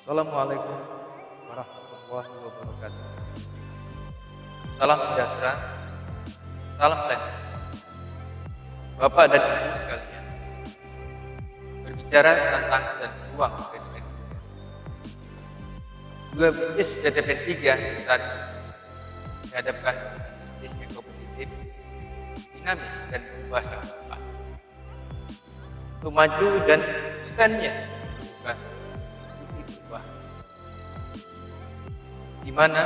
Assalamualaikum warahmatullahi wabarakatuh. Salam sejahtera, salam tanya. Bapak dan Ibu sekalian, berbicara tentang tantangan dan peluang PTPN 3. Dua bisnis PTPN 3 saat ini dihadapkan dengan bisnis yang kompetitif, dinamis, dan berubah sangat cepat. Untuk maju dan konsistennya bukan berubah. Di mana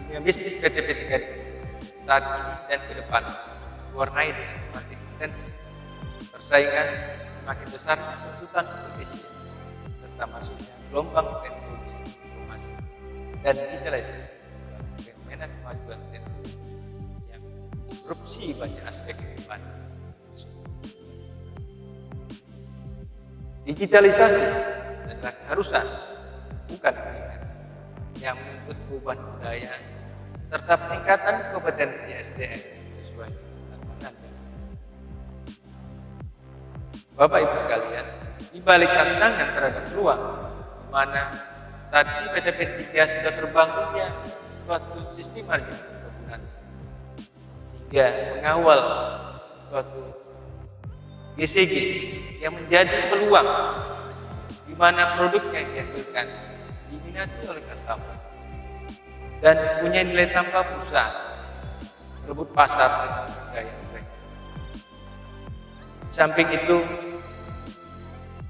dunia bisnis PTPN 3 saat ini dan ke depan diwarnai dengan semakin intens persaingan, semakin besar tuntutan untuk bisnis, serta masuknya gelombang teknologi informasi dan digitalisasi sebagai fenomena kemajuan teknologi yang disrupsi banyak aspek kehidupan. Digitalisasi adalah keharusan, bukan pilihan, yang menuntut perubahan budaya serta peningkatan kompetensi SDM sesuai tantangan. Bapak Ibu sekalian, di balik tantangan terhadap peluang, di mana saat ini PTPN 3 sudah terbangunnya suatu sistem manajemen perkebunan, sehingga mengawal suatu GCG yang menjadi peluang di mana produk yang dihasilkan diminati oleh customer dan punya nilai tambah perusahaan merebut pasar dengan harga yang baik. Di samping itu,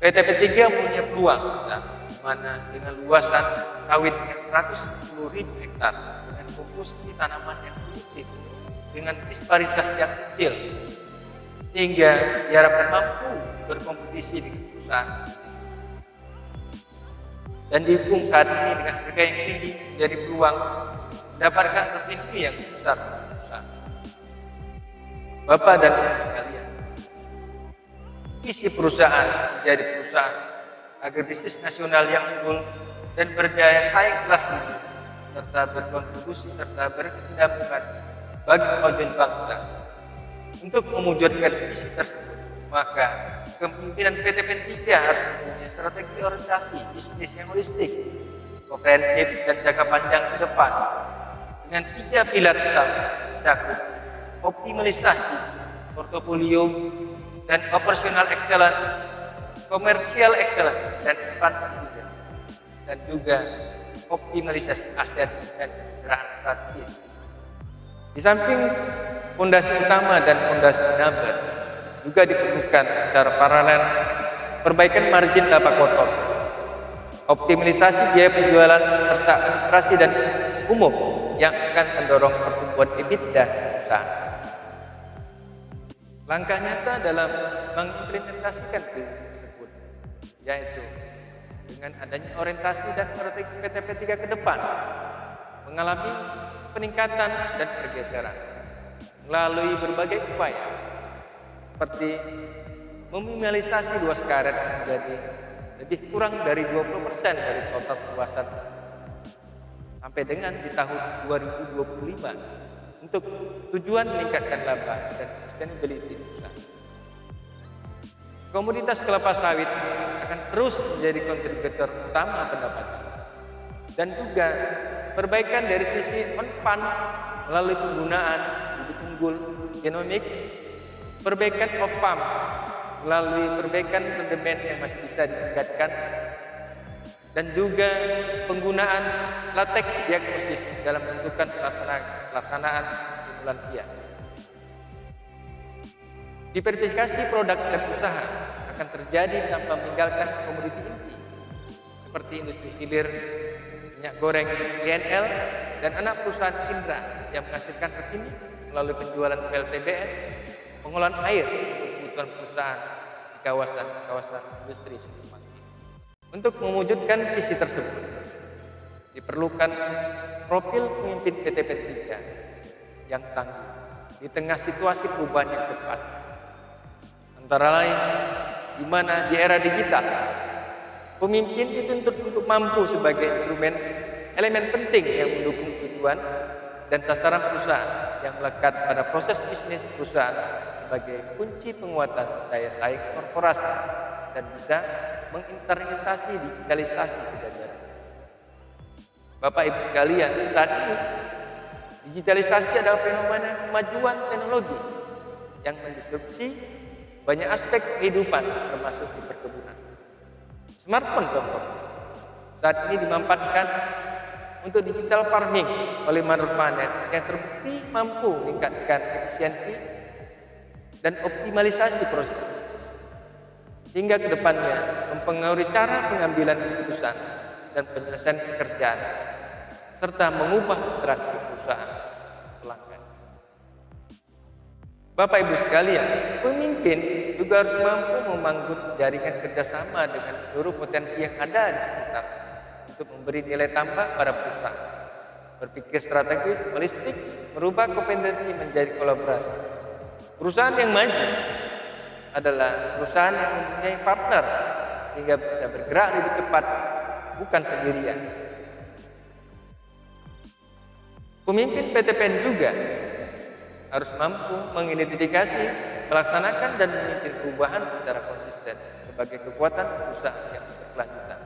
PTPN 3 punya peluang besar di mana dengan luasan sawit yang 110.000 hektar dengan komposisi tanaman yang produktif dengan disparitas yang kecil, sehingga diharapkan mampu berkompetisi dengan perusahaan dan didukung saat ini dengan harga yang tinggi menjadi peluang mendapatkan revenue yang besar perusahaan. Bapak dan Ibu sekalian, visi perusahaan menjadi perusahaan agribisnis nasional yang unggul dan berdaya saing kelas dunia, serta berkontribusi serta berkesinambungan bagi kemajuan bangsa. Untuk mewujudkan visi tersebut, maka kepemimpinan PTPN 3 harus mempunyai strategi orientasi bisnis yang holistik, komprehensif, dan jangka panjang ke depan dengan 3 pilar utama, cakup optimalisasi portofolio dan operasional excellence, komersial excellence, dan ekspansi juga, dan juga optimalisasi aset dan gerakan strategis. Di samping fondasi utama dan fondasi enabler juga diperlukan secara paralel perbaikan margin laba kotor, optimalisasi biaya penjualan serta administrasi dan umum yang akan mendorong pertumbuhan EBITDA usaha. Langkah nyata dalam mengimplementasikan visi tersebut yaitu dengan adanya orientasi dan strategi PTPN 3 ke depan mengalami peningkatan dan pergeseran melalui berbagai upaya seperti meminimalisasi luas karet menjadi lebih kurang dari 20% dari total luasan sampai dengan di tahun 2025 untuk tujuan meningkatkan laba dan sustainability usaha. Komoditas kelapa sawit akan terus menjadi kontributor utama pendapatan dan juga perbaikan dari sisi on-farm melalui penggunaan bibit unggul genomik, perbaikan off-farm melalui perbaikan rendemen yang masih bisa ditingkatkan, dan juga penggunaan latek diagnosis dalam menentukan pelaksanaan stimulansia. Diversifikasi produk dan usaha akan terjadi tanpa meninggalkan komoditi inti seperti industri hilir, minyak goreng, INL, dan anak perusahaan Indra yang menghasilkan rekening melalui penjualan PLTBS, pengolahan air untuk kebutuhan perusahaan di kawasan industri setempat. Untuk mewujudkan visi tersebut, diperlukan profil pemimpin PTPN 3 yang tangguh di tengah situasi perubahan yang cepat. Antara lain, di mana di era digital, pemimpin dituntut untuk mampu sebagai instrumen elemen penting yang mendukung tujuan dan sasaran perusahaan yang melekat pada proses bisnis perusahaan sebagai kunci penguatan daya saing korporasi dan bisa menginternalisasi digitalisasi ke jajaran. Bapak Ibu sekalian, saat ini digitalisasi adalah fenomena kemajuan teknologi yang mendisrupsi banyak aspek kehidupan termasuk di perkebunan. Smartphone contoh saat ini dimanfaatkan untuk digital farming oleh Maruf Panet yang terbukti mampu meningkatkan efisiensi dan optimalisasi proses bisnis, sehingga kedepannya mempengaruhi cara pengambilan keputusan dan penyelesaian pekerjaan, serta mengubah interaksi perusahaan pelanggan. Bapak Ibu sekalian, pemimpin juga harus mampu membangun jaringan kerjasama dengan seluruh potensi yang ada di sekitar untuk memberi nilai tambah pada perusahaan. Berpikir strategis, holistik, merubah kompetensi menjadi kolaborasi. Perusahaan yang maju adalah perusahaan yang mempunyai partner sehingga bisa bergerak lebih cepat, bukan sendirian. Pemimpin PTPN juga harus mampu mengidentifikasi, melaksanakan dan memimpin perubahan secara konsisten sebagai kekuatan perusahaan yang berkelanjutan.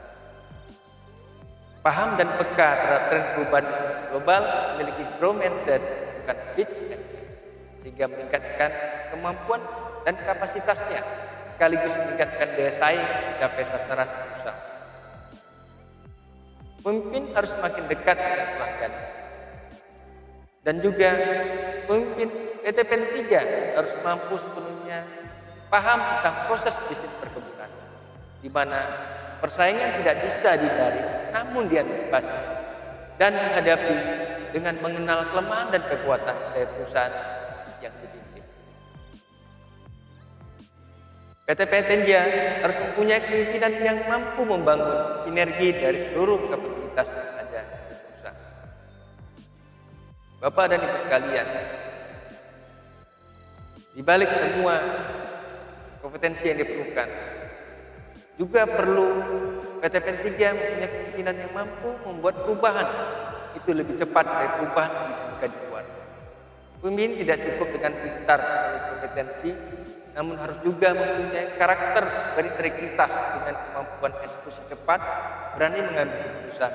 Paham dan peka terhadap tren perubahan bisnis global, memiliki growth mindset bukan big mindset, sehingga meningkatkan kemampuan dan kapasitasnya sekaligus meningkatkan daya saing mencapai sasaran usaha. Pemimpin harus semakin dekat dengan pelanggan. Dan juga pemimpin PTPN 3 harus mampu sepenuhnya paham tentang proses bisnis perkebunan, di mana persaingan tidak bisa dihindari namun diantisipasi dan dihadapi dengan mengenal kelemahan dan kekuatan dari perusahaan yang dipimpin. PTPN 3 harus mempunyai kepemimpinan yang mampu membangun sinergi dari seluruh kapabilitas yang ada di perusahaan. Bapak dan Ibu sekalian, di balik semua kompetensi yang diperlukan, juga perlu PTPN 3 mempunyai kepemimpinan yang mampu membuat perubahan itu lebih cepat dari perubahan yang dinamika di luar. Pemimpin tidak cukup dengan pintar memiliki kompetensi, namun harus juga mempunyai karakter berintegritas dengan kemampuan eksekusi cepat, berani mengambil keputusan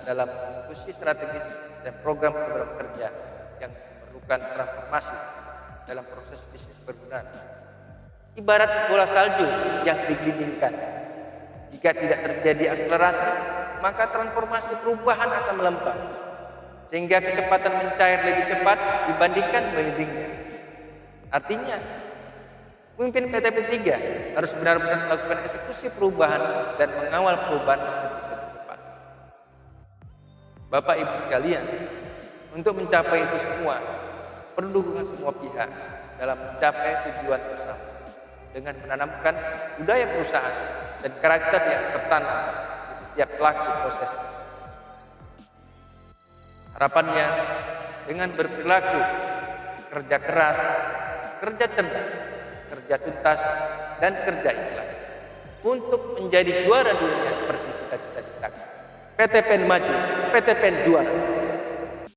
dalam eksekusi strategis dan program-program kerja yang memerlukan transformasi dalam proses bisnis perkebunan. Ibarat bola salju yang digelindingkan. Jika tidak terjadi akselerasi, maka transformasi perubahan akan melempar, sehingga kecepatan mencair lebih cepat dibandingkan melindingnya. Artinya, pemimpin PTPN 3 harus benar-benar melakukan eksekusi perubahan dan mengawal perubahan tersebut lebih cepat. Bapak Ibu sekalian, untuk mencapai itu semua, perlu dukungan semua pihak dalam mencapai tujuan bersama dengan menanamkan budaya perusahaan dan karakter yang tertanam di setiap pelaku proses bisnis. Harapannya, dengan berperilaku kerja keras, kerja cerdas, kerja tuntas, dan kerja ikhlas untuk menjadi juara dunia seperti kita cita-citakan. PTPN maju, PTPN juara.